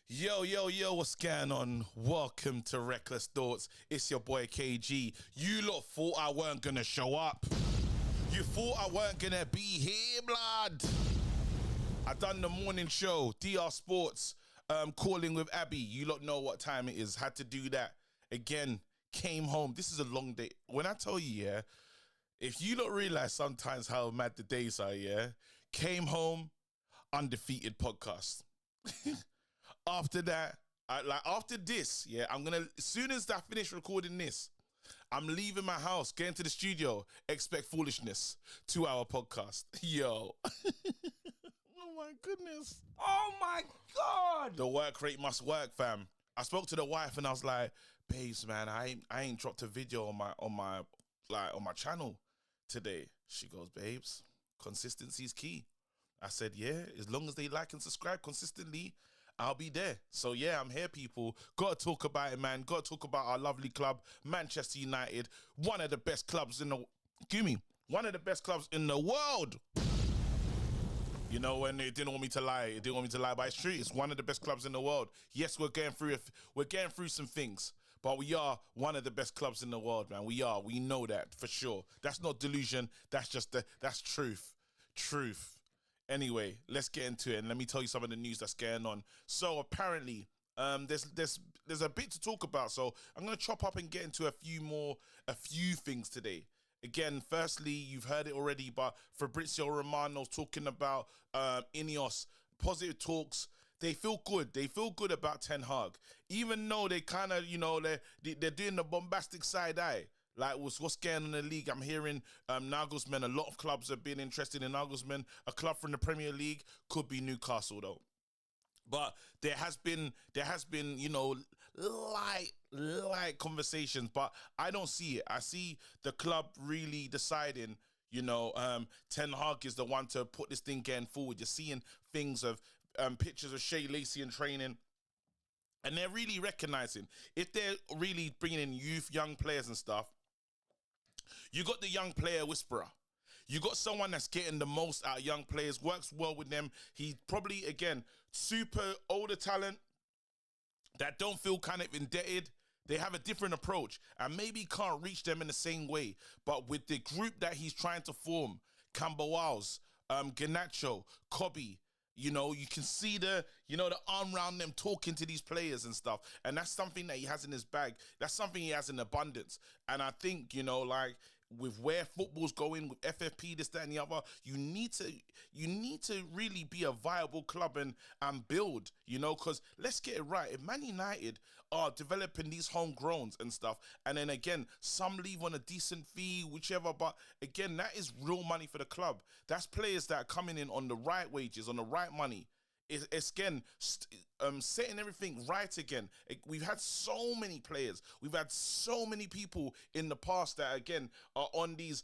Yo, yo, yo, what's going on? Welcome to Reckless Thoughts. It's your boy KG. You lot thought I weren't gonna show up. You thought I weren't gonna be here, blood. I done the morning show, DR Sports, calling with Abby. You lot know what time it is. Had to do that. Again, came home. This is a long day. When I tell you, yeah, if you lot realize sometimes how mad the days are, yeah, came home, undefeated podcast. After that, after this, yeah, I'm gonna, as soon as I finish recording this, I'm leaving my house, getting to the studio, expect foolishness, 2-hour podcast. Yo. Oh my goodness. Oh my God. The work rate must work, fam. I spoke to the wife and I was like, babes, man, I ain't dropped a video on my channel today. She goes, babes, consistency is key. I said, yeah, as long as they like and subscribe consistently, I'll be there. So yeah, I'm here, people. Gotta talk about it, man. Gotta talk about our lovely club, Manchester United. One of the best clubs in the, one of the best clubs in the world. You know, when it didn't want me to lie, but it's true. It's one of the best clubs in the world. Yes, we're getting through some things, but we are one of the best clubs in the world, man. We know that for sure. That's not delusion. That's just that's truth. Anyway, let's get into it and let me tell you some of the news that's going on. So apparently, there's a bit to talk about. So I'm gonna chop up and get into a few things today. Again, firstly, you've heard it already, but Fabrizio Romano's talking about Ineos, positive talks. They feel good. They feel good about Ten Hag, even though they kind of, they're doing the bombastic side eye. Like, what's going on in the league? I'm hearing Nagelsmann, a lot of clubs have been interested in Nagelsmann. A club from the Premier League could be Newcastle, though. But there has been, light conversations, but I don't see it. I see the club really deciding, Ten Hag is the one to put this thing getting forward. You're seeing things of pictures of Shea Lacey in training. And they're really recognizing, if they're really bringing in young players and stuff, you got the young player whisperer. You got someone that's getting the most out of young players, works well with them. He's probably, again, super older talent that don't feel kind of indebted. They have a different approach and maybe can't reach them in the same way. But with the group that he's trying to form, Camberwells, Garnacho, Cobby, you can see the arm around them talking to these players and stuff. And that's something that he has in his bag. That's something he has in abundance. And I think, with where football's going, with FFP, this, that, and the other, you need to really be a viable club and build, because let's get it right. If Man United are developing these homegrowns and stuff, and then again, some leave on a decent fee, whichever, but again, that is real money for the club. That's players that are coming in on the right wages, on the right money. It's again setting everything right again. We've had so many players. We've had so many people in the past that, again, are on these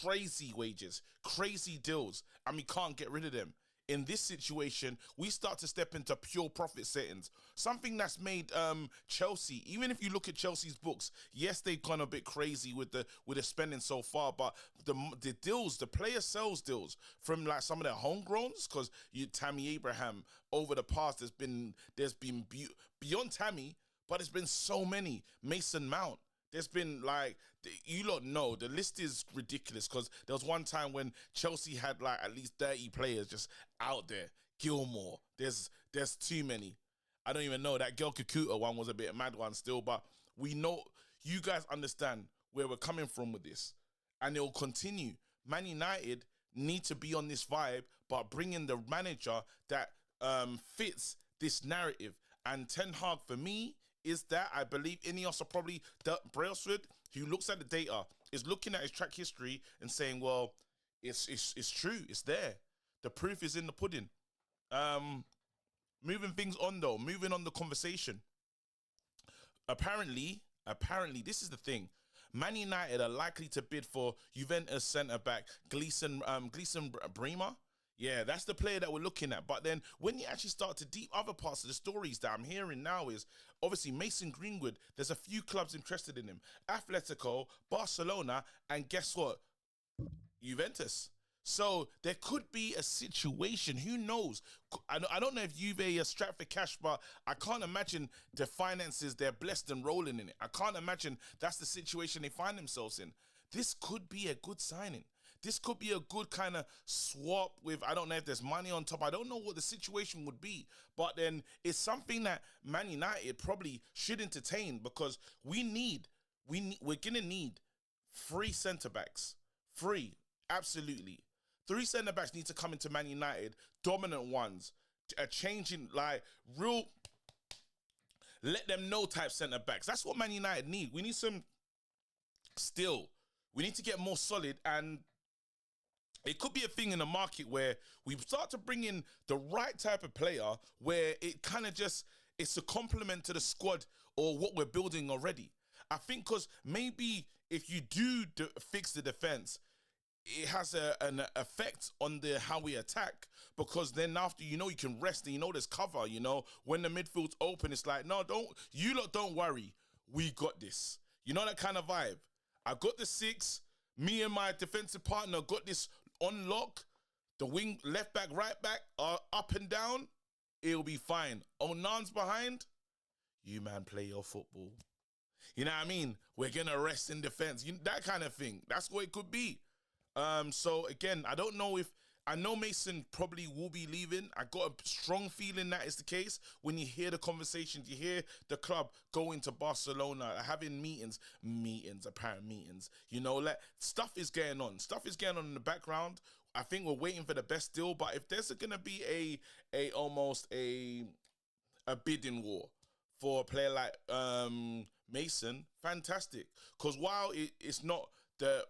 crazy wages, crazy deals, and we can't get rid of them. In this situation, we start to step into pure profit settings. Something that's made Chelsea, even if you look at Chelsea's books, yes, they've gone a bit crazy with the spending so far, but the deals, the player sales deals from like some of their homegrowns, because Tammy Abraham over the past, there's been beyond Tammy, but there's been so many. Mason Mount. There's been, you lot know, the list is ridiculous, because there was one time when Chelsea had at least 30 players just out there. Gilmore, there's too many. I don't even know. That Girl Kakuta one was a bit of a mad one still, but we know, you guys understand where we're coming from with this. And it will continue. Man United need to be on this vibe, but bring in the manager that fits this narrative. And Ten Hag, for me, is that I believe Ineos are probably Brailsford, who looks at the data, is looking at his track history and saying, well, it's true, it's there. The proof is in the pudding. Moving things on though, moving on the conversation. Apparently, this is the thing. Man United are likely to bid for Juventus centre-back Gleason Bremer. Yeah, that's the player that we're looking at. But then when you actually start to deep other parts of the stories that I'm hearing now is obviously Mason Greenwood. There's a few clubs interested in him. Atletico, Barcelona, and guess what? Juventus. So there could be a situation. Who knows? I don't know if Juve are strapped for cash, but I can't imagine the finances. They're blessed and rolling in it. I can't imagine that's the situation they find themselves in. This could be a good signing. This could be a good kind of swap with, I don't know if there's money on top. I don't know what the situation would be. But then it's something that Man United probably should entertain, because we're going to need 3 centre-backs. 3, absolutely. 3 centre-backs need to come into Man United, dominant ones, a changing, like, real, let them know type centre-backs. That's what Man United need. We need some still. We need to get more solid, and it could be a thing in the market where we start to bring in the right type of player where it kind of just, it's a compliment to the squad or what we're building already. I think because maybe if you do fix the defense, it has an effect on how we attack, because then after, you can rest and there's cover, when the midfield's open, it's like, no, don't worry, we got this. That kind of vibe. I got the 6, me and my defensive partner got this on lock. The wing, left back, right back are up and down. It'll be fine. Onan's behind. You man, play your football. You know what I mean? We're gonna rest in defense. That kind of thing. That's what it could be. So again, I know Mason probably will be leaving. I got a strong feeling that is the case. When you hear the conversations, you hear the club going to Barcelona, having apparent meetings. Like, stuff is going on. Stuff is going on in the background. I think we're waiting for the best deal. But if there's gonna be almost a bidding war for a player like Mason, fantastic. Because while it's not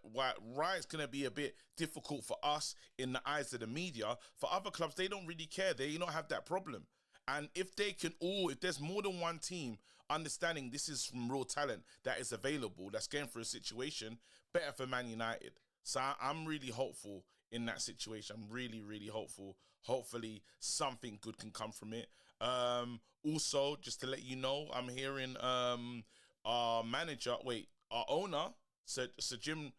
why it's going to be a bit difficult for us in the eyes of the media, for other clubs, they don't really care. They don't have that problem. And if there's more than one team understanding this is from real talent that is available, that's going through a situation, better for Man United. So I'm really hopeful in that situation. I'm really, really hopeful. Hopefully something good can come from it. Also, just to let you know, I'm hearing our owner, Sir Jim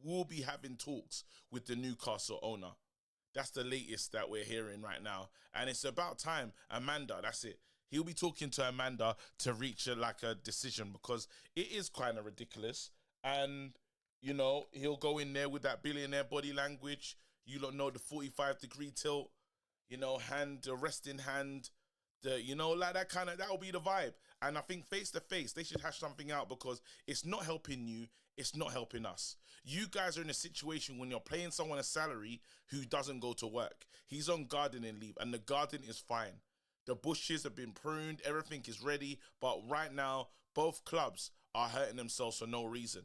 will be having talks with the Newcastle owner. That's the latest that we're hearing right now. And it's about time. Amanda, that's it. He'll be talking to Amanda to reach a decision, because it is kind of ridiculous. And, he'll go in there with that billionaire body language. You don't know, the 45-degree tilt, the resting hand, that'll be the vibe. And I think face to face, they should hash something out, because it's not helping you, it's not helping us. You guys are in a situation when you're paying someone a salary who doesn't go to work. He's on gardening leave, and the garden is fine. The bushes have been pruned, everything is ready, but right now, both clubs are hurting themselves for no reason.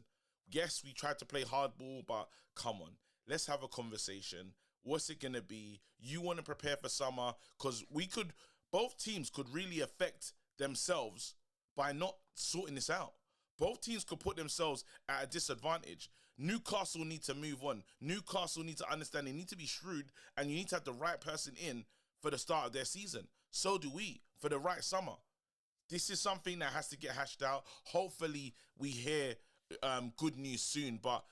Yes, we tried to play hardball, but come on, let's have a conversation. What's it gonna be? You want to prepare for summer, because both teams could really affect themselves by not sorting this out. Both teams could put themselves at a disadvantage. Newcastle need to move on. Newcastle need to understand they need to be shrewd, and you need to have the right person in for the start of their season. So do we, for the right summer. This is something that has to get hashed out. Hopefully we hear good news soon, but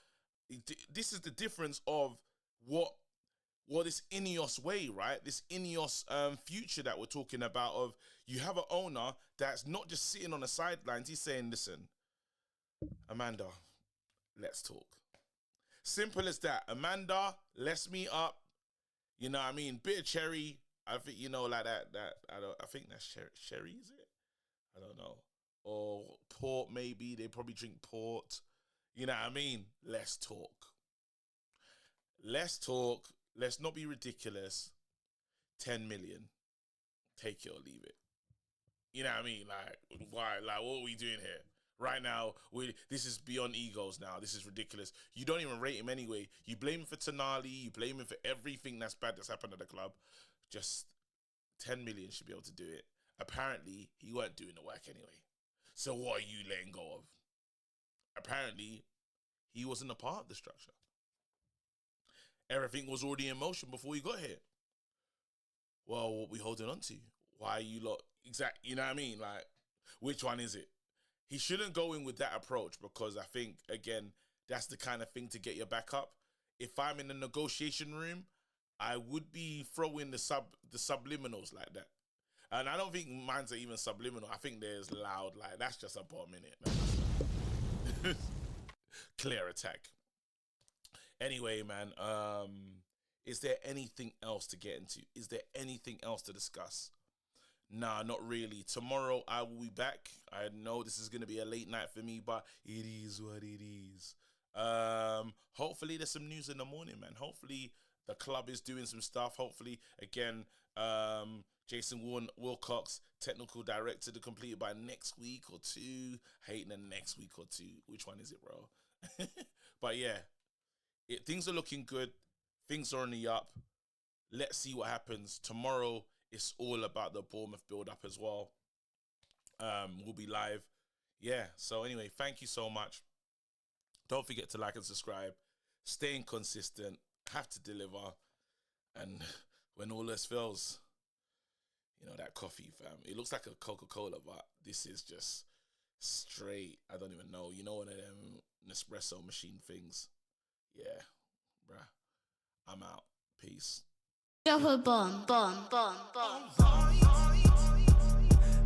this is the difference of what this Ineos way, right? This Ineos future that we're talking about, of you have an owner that's not just sitting on the sidelines. He's saying, listen, Amanda, let's talk. Simple as that. Amanda, let's meet up. You know what I mean? Bit of cherry. I think, like that. I think that's sherry, is it? I don't know. Or port, maybe. They probably drink port. You know what I mean? Let's talk. Let's talk. Let's not be ridiculous. 10 million. Take it or leave it. You know what I mean? Like, why? Like, what are we doing here? Right now, this is beyond egos now. This is ridiculous. You don't even rate him anyway. You blame him for Tonali. You blame him for everything that's bad that's happened at the club. Just 10 million should be able to do it. Apparently, he weren't doing the work anyway. So what are you letting go of? Apparently, he wasn't a part of the structure. Everything was already in motion before he got here. Well, what we holding on to? Why are you lot? Exactly, you know what I mean? Like, which one is it? He shouldn't go in with that approach, because I think, again, that's the kind of thing to get your back up. if I'm in the negotiation room, I would be throwing the subliminals like that. And I don't think mine's are even subliminal. I think there's loud, like, that's just a bomb, innit? Clear attack. Anyway, man, is there anything else to get into? Is there anything else to discuss? Nah, not really. Tomorrow I will be back. I know this is going to be a late night for me, but it is what it is. Hopefully there's some news in the morning, man. Hopefully the club is doing some stuff. Hopefully, again, Jason Wilcox, technical director, to complete it by next week or two. Hating the next week or two. Which one is it, bro? But yeah, things are looking good. Things are on the up. Let's see what happens. Tomorrow, it's all about the Bournemouth build-up as well. We'll be live. Yeah, so anyway, thank you so much. Don't forget to like and subscribe. Staying consistent. Have to deliver. And when all else fails, you know, that coffee, fam. It looks like a Coca-Cola, but this is just straight. I don't even know. You know, one of them Nespresso machine things. Yeah, bruh. I'm out. Peace. Drop a bomb.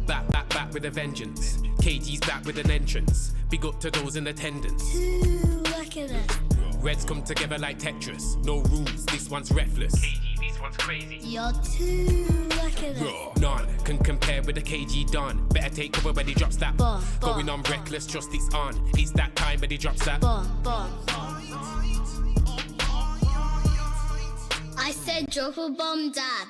Back with a vengeance. KG's back with an entrance. Big up to those in attendance. Ooh, look at that. Reds come together like Tetris. No rules, this one's reckless. KG, this one's crazy. You're too look at that. None can compare with the KG Don. Better take cover when he drops that. Bomb. Going on reckless, just it's on. It's that time when he drops that. Bomb. I said drop a bomb, Dad.